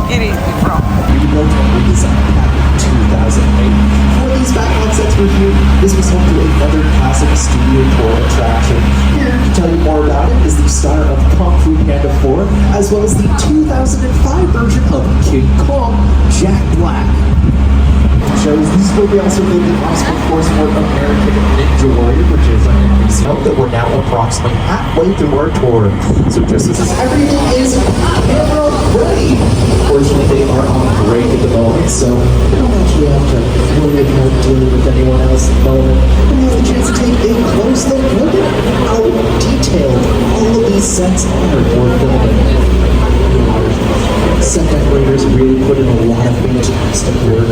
It is wrong. Rebuilt and redesigned back in 2008. For these Backlot sets reviewed, this was home to another classic studio tour attraction. Here to tell you more about it is the star of Kung Fu Panda 4, as well as the 2005 version of King Kong, Jack Black. Shows this movie also made the Oscar for American Ninja Warrior, which is a note that we're now approximately halfway through our tour. So just as everything is camera ready. Fortunately, they are on break at the moment, so we don't actually have to worry about dealing with anyone else at the moment. We have the chance to take a close look at how detailed all of these sets are for filming. Set decorators really put in a lot of fantastic work.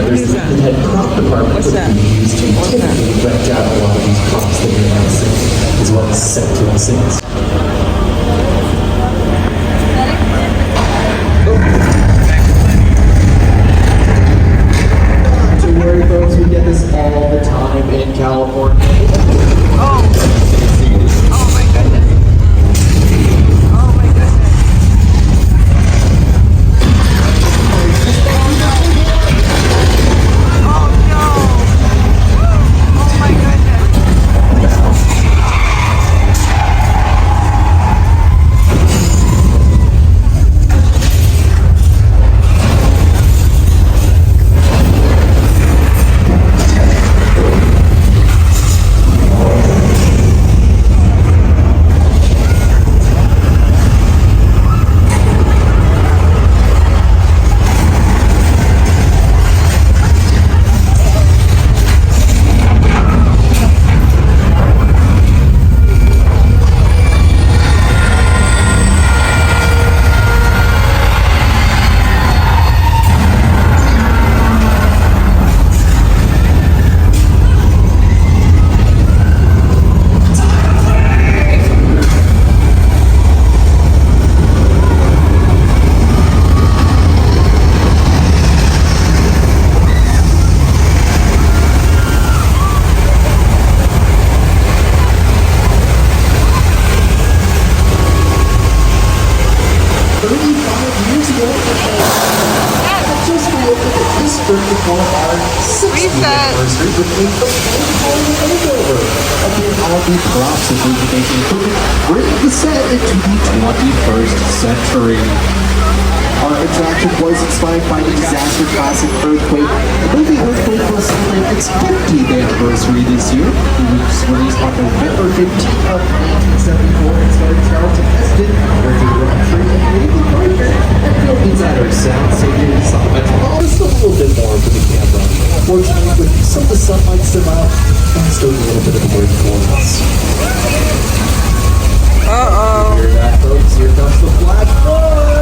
There's the head prop department that we use to typically rent out a lot of these props that you're now seeing, as well as set dressings. Not to worry, folks, we get this all the time in California. For our 60th anniversary with a complete makeover of all the props and lubrication equipment, bringing the set into the 21st century. Our attraction was inspired by the disaster classic Earthquake. The movie Earthquake will celebrate its 50th anniversary this year. It was released on November 15th of 1974 and starred Charlton Heston, Richard Roundtree, and Nathan Barker, and Bill Designer sound singing Summit. Just a little bit more for the camera. Fortunately, with some of the sunlight still out, it's doing a little bit of a work for us. Hear that, folks? Here comes the flash flood!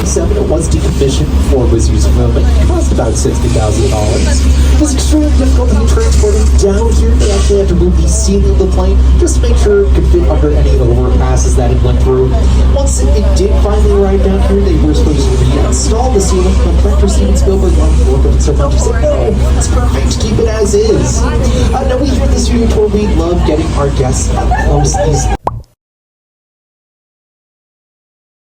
It was decommissioned before it was used for movement. It cost about $60,000. It was extremely difficult to be transported down here. They actually had to move the ceiling of the plane just to make sure it could fit under any overpasses that it went through. Once it did finally arrive down here, they were supposed to reinstall the ceiling, but director Steven Spielberg wanted to work with it so much. He said, no, it's perfect. Keep it as is. Now we here at the studio tour, we love getting our guests up close. These